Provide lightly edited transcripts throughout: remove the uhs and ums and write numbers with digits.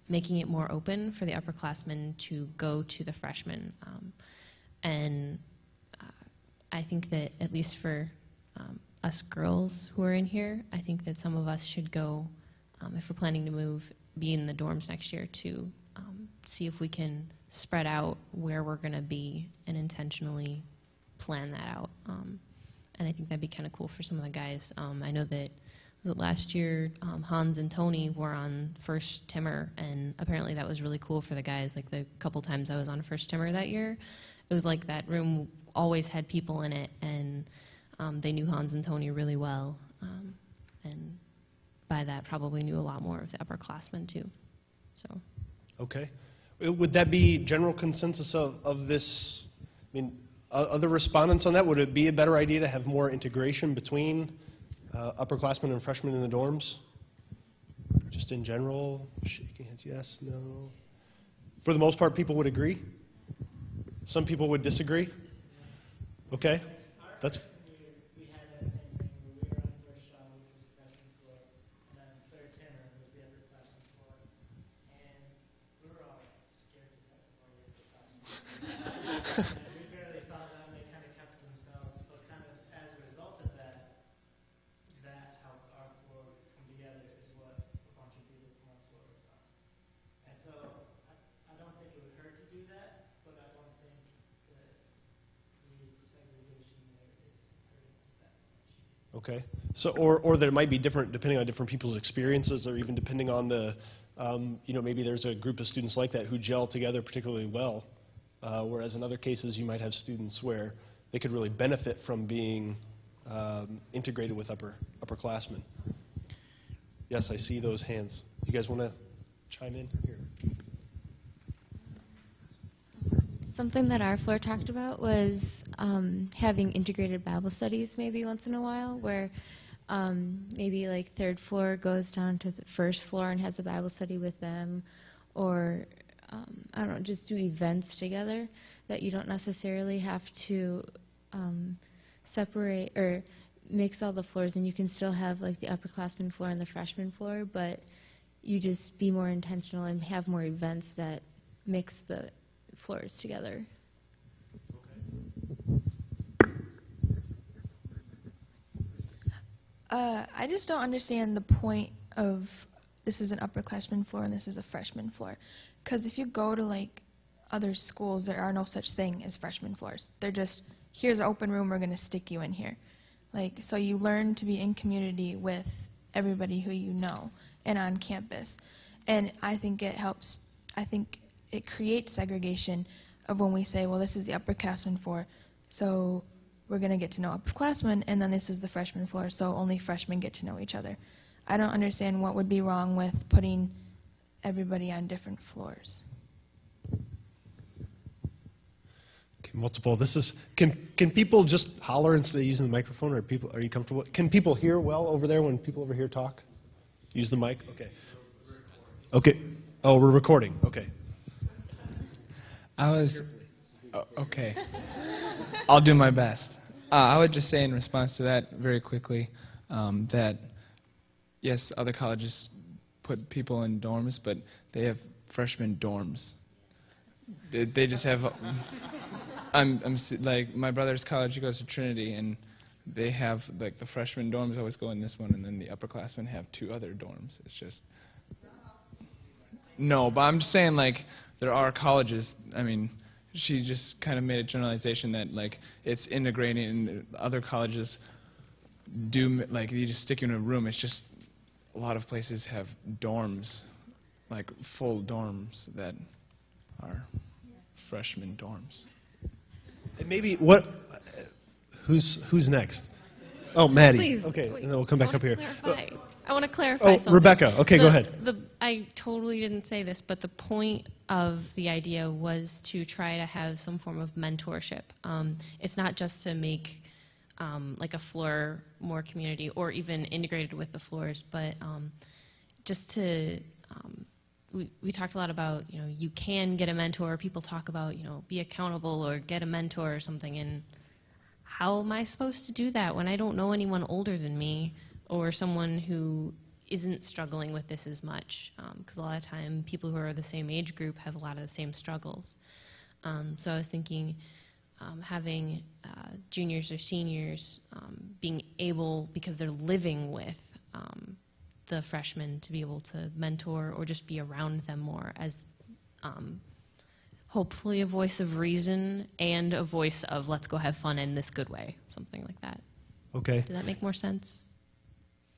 making it more open for the upperclassmen to go to the freshmen. And I think that at least for us girls who are in here, I think that some of us should go, if we're planning to move, be in the dorms next year to see if we can spread out where we're going to be and intentionally plan that out. And I think that'd be kind of cool for some of the guys. I know that last year, Hans and Tony were on First Timmer, and apparently that was really cool for the guys. Like the couple times I was on First Timmer that year, it was like that room always had people in it, and they knew Hans and Tony really well, and by that probably knew a lot more of the upperclassmen too. So. Okay. Would that be general consensus of this? I mean, other respondents on that, would it be a better idea to have more integration between upperclassmen and freshmen in the dorms? Just in general, shaking hands, yes, no. For the most part, people would agree. Some people would disagree. Okay, that's. We had that same thing where we were on first shot, which was the freshman floor, and then third timmer was the upperclassman floor, and we were all scared to death of our upperclassmen. We barely saw them; they kind of kept to themselves. But kind of as a result of that, that helped our floor come together is what a bunch of people from our floor were taught. And so I don't think it would hurt to do that, but I don't think that the segregation there is hurting us that much. Okay. So, or there might be different, depending on different people's experiences, or even depending on the, you know, maybe there's a group of students like that who gel together particularly well, whereas in other cases you might have students where they could really benefit from being integrated with upperclassmen. Yes, I see those hands. You guys want to chime in here? Something that our floor talked about was having integrated Bible studies maybe once in a while, where maybe like third floor goes down to the first floor and has a Bible study with them, or I don't know, just do events together that you don't necessarily have to separate or mix all the floors, and you can still have like the upperclassmen floor and the freshman floor, but you just be more intentional and have more events that mix the floors together. I just don't understand the point of this is an upperclassman floor and this is a freshman floor. Because if you go to like other schools, there are no such thing as freshman floors. They're just, here's an open room, we're going to stick you in here. Like, so you learn to be in community with everybody who you know and on campus. And I think it helps, I think it creates segregation of when we say, well, this is the upperclassman floor, so we're going to get to know upperclassmen, and then this is the freshman floor, so only freshmen get to know each other. I don't understand what would be wrong with putting everybody on different floors. Okay, multiple. This is. Can people just holler instead of using the microphone? Or are you comfortable? Can people hear well over there when people over here talk? Use the mic. Okay. Okay. Oh, we're recording. Okay. Okay. I'll do my best. I would just say in response to that very quickly that, yes, other colleges put people in dorms, but they have freshman dorms. They just have, like, my brother's college, he goes to Trinity, and they have, like, the freshman dorms always go in this one, and then the upperclassmen have two other dorms. It's just, no, but I'm just saying, like, there are colleges, I mean, she just kind of made a generalization that, like, it's integrating, and other colleges do, like, you just stick you in a room. It's just a lot of places have dorms, like full dorms that are freshman dorms. And maybe what? Who's next? Oh, Maddie. Please, okay, please. and then we'll come back up here. I want to clarify Oh, something. Rebecca. Okay, go ahead. I totally didn't say this, but the point of the idea was to try to have some form of mentorship. It's not just to make like a floor more community or even integrated with the floors, but just to, we talked a lot about, you know, you can get a mentor. People talk about, you know, be accountable or get a mentor or something, and how am I supposed to do that when I don't know anyone older than me or someone who isn't struggling with this as much, because a lot of time people who are the same age group have a lot of the same struggles. So I was thinking having juniors or seniors being able, because they're living with the freshmen, to be able to mentor or just be around them more as hopefully a voice of reason and a voice of let's go have fun in this good way, something like that. Okay. Does that make more sense?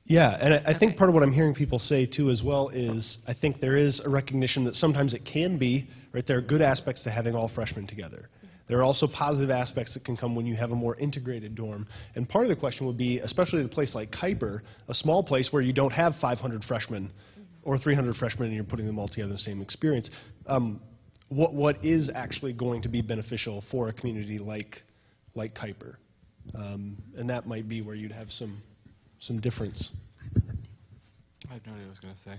Yeah, and I think Okay. part of what I'm hearing people say too as well is I think there is a recognition that sometimes it can be, right, there are good aspects to having all freshmen together. There are also positive aspects that can come when you have a more integrated dorm. And part of the question would be, especially at a place like Kuyper, a small place where you don't have 500 freshmen or 300 freshmen and you're putting them all together in the same experience, what is actually going to be beneficial for a community like Kuyper? And that might be where you'd have some difference. I have no idea what I was going to say.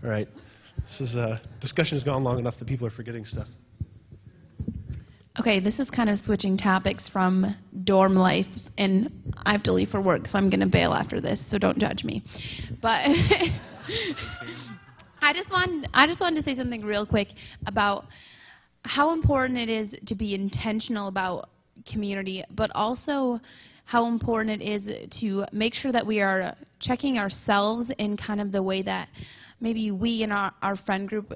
All right. Discussion has gone long enough that people are forgetting stuff. Okay, this is kind of switching topics from dorm life, and I have to leave for work, so I'm going to bail after this, so don't judge me. But I just wanted to say something real quick about how important it is to be intentional about community, but also how important it is to make sure that we are checking ourselves in kind of the way that maybe we in our friend group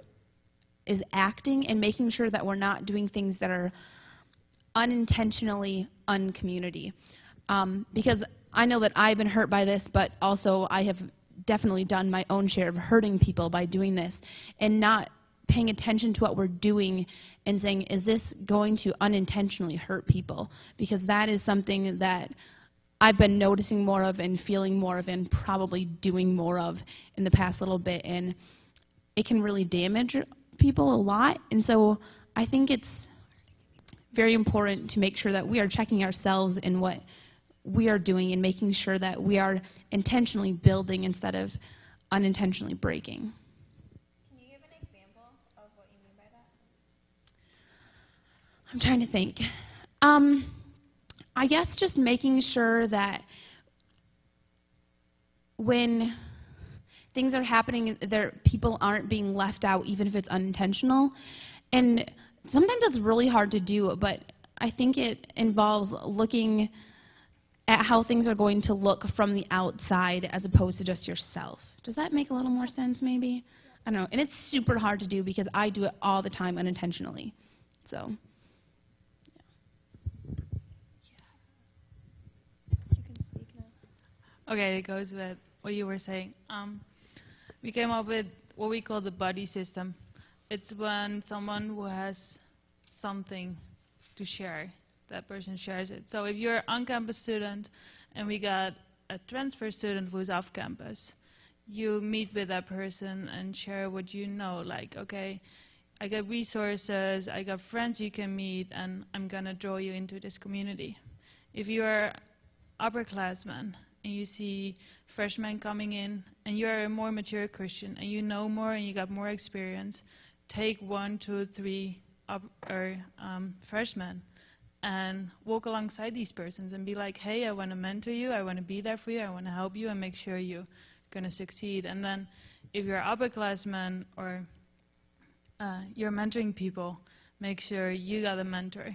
is acting, and making sure that we're not doing things that are unintentionally uncommunity. Because I know that I've been hurt by this, but also I have definitely done my own share of hurting people by doing this and not paying attention to what we're doing and saying, is this going to unintentionally hurt people? Because that is something that I've been noticing more of and feeling more of and probably doing more of in the past little bit, and it can really damage people a lot. And so I think it's very important to make sure that we are checking ourselves in what we are doing and making sure that we are intentionally building instead of unintentionally breaking. Can you give an example of what you mean by that? I'm trying to think. I guess just making sure that when things are happening, people aren't being left out, even if it's unintentional. And sometimes it's really hard to do, but I think it involves looking at how things are going to look from the outside as opposed to just yourself. Does that make a little more sense, maybe? I don't know. And it's super hard to do because I do it all the time unintentionally. So. Okay, it goes with what you were saying. We came up with what we call the buddy system. It's when someone who has something to share, that person shares it. So if you're an on-campus student and we got a transfer student who's off campus, you meet with that person and share what you know. Like, okay, I got resources, I got friends you can meet, and I'm going to draw you into this community. If you're upperclassmen and you see freshmen coming in and you're a more mature Christian and you know more and you got more experience, take 1, 2, 3 freshmen and walk alongside these persons and be like, hey, I want to mentor you, I want to be there for you, I want to help you and make sure you're going to succeed. And then if you're upperclassmen or you're mentoring people, make sure you got a mentor